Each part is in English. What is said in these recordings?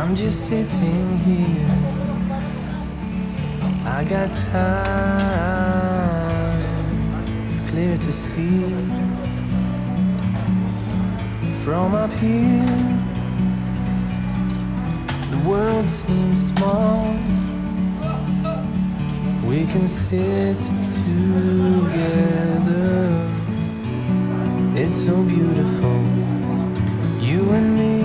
I'm just sitting here. I got time. It's clear to see from up here. The world seems small. We can sit together. It's so beautiful, you and me.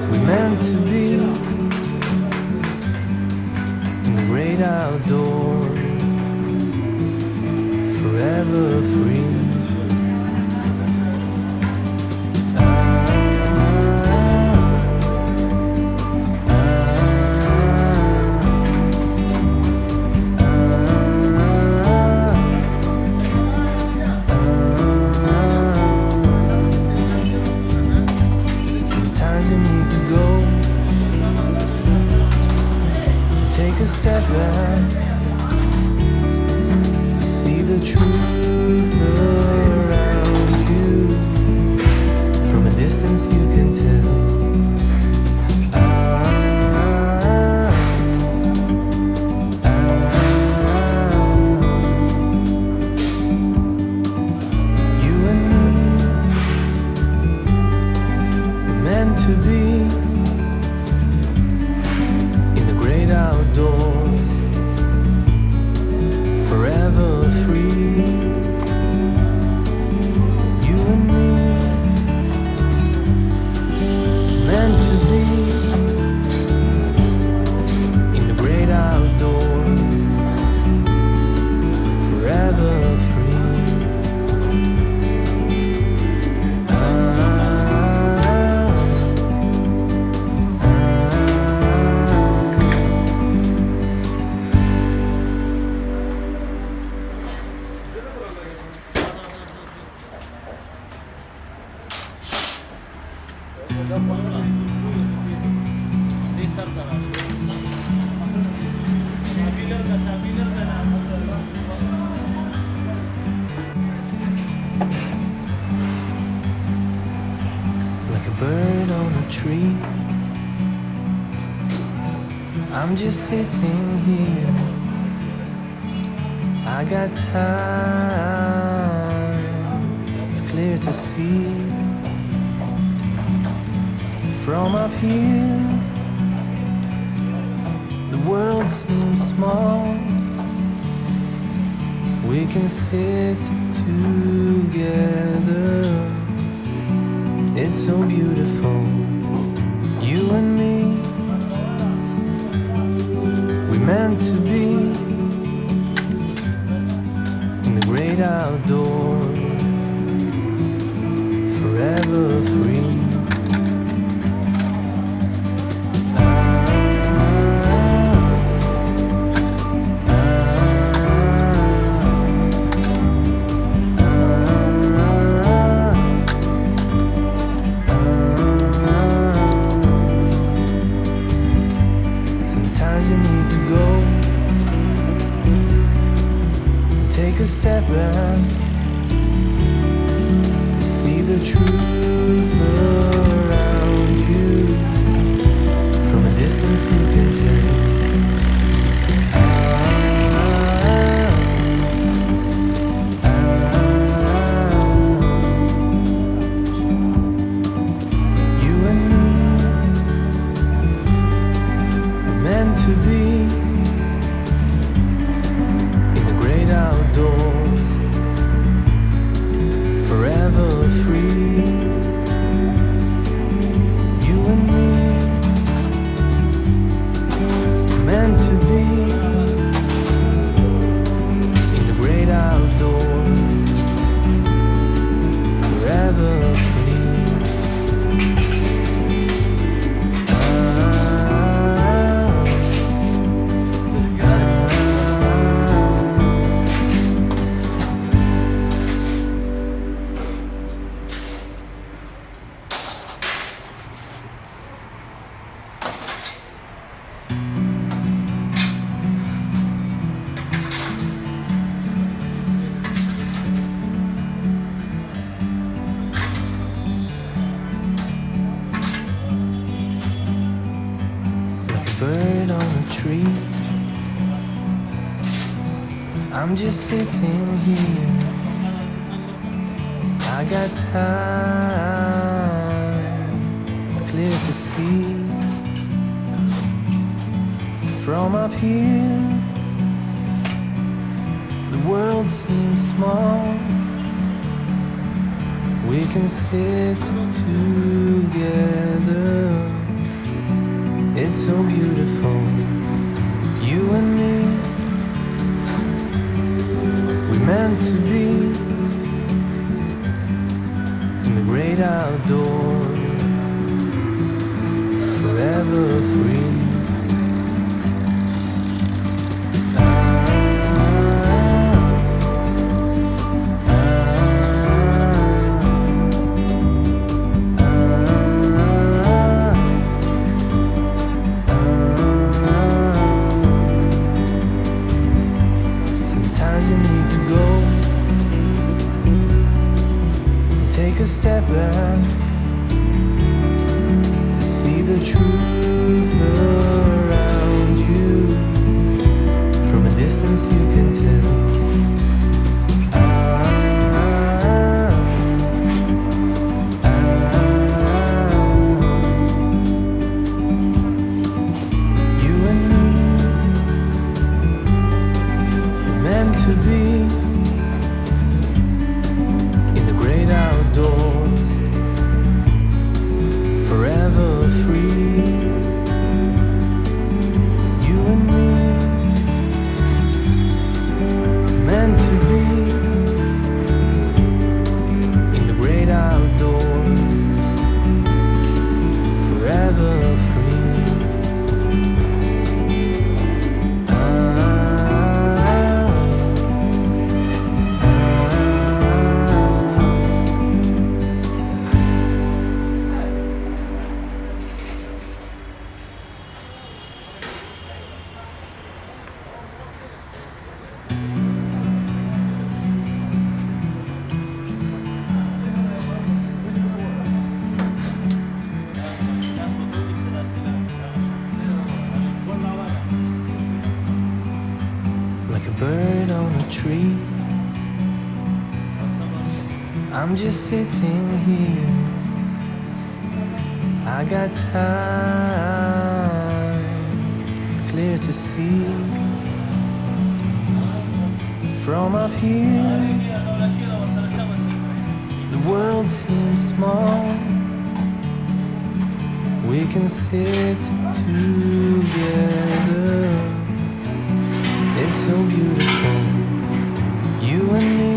We meant to be in the great outdoors, forever free. Take a step back to see the truth around you. From a distance you can tell. You and me were meant to be outdoors, forever free. You and me, meant to be in the great outdoors, forever free. Like a bird on a tree, I'm just sitting here. I got time. It's clear to see from up here. The world seems small. We can sit together. It's so beautiful, you and me. We meant to be in the great outdoors, forever free. Sometimes you need to go, take a step back to see the truth around you. From a distance you can tell. You and me are meant to be in the great outdoors, forever free. You and me, meant to be in the great outdoors, forever free. bird on a tree. I'm just sitting here. I got time. It's clear to see from up here. The world seems small. We can sit together. It's so beautiful, you and me. We meant to be in the great outdoors, forever free. Take a step back to see the truth around you. From a distance you can tell. You and me were meant to be outdoors, forever free. You and me, meant to be in the great outdoors, forever free. Like a bird on a tree, I'm just sitting here. I got time, it's clear to see from up here. The world seems small. We can sit together. It's so beautiful, you and me.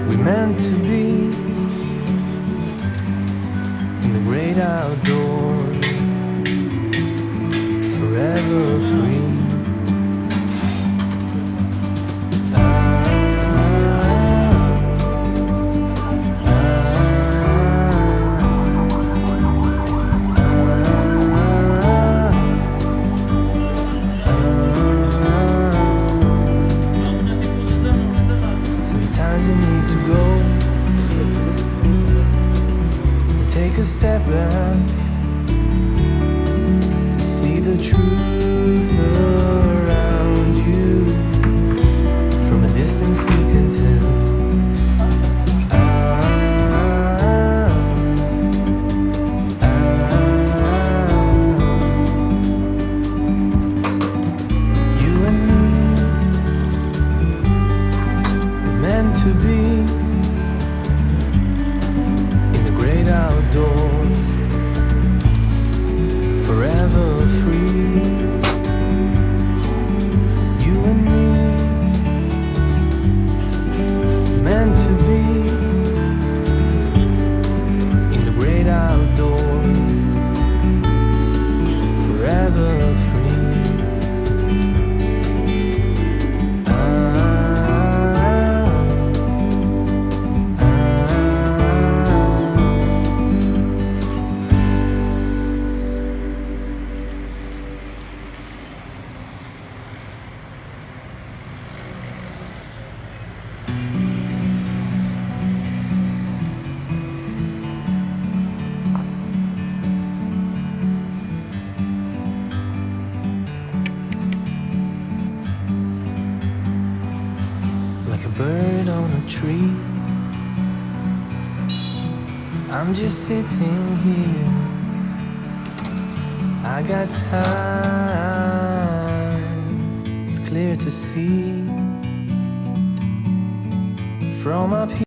We meant to be in the great outdoors, forever free. I'm just sitting here. I got time. It's clear to see from up here.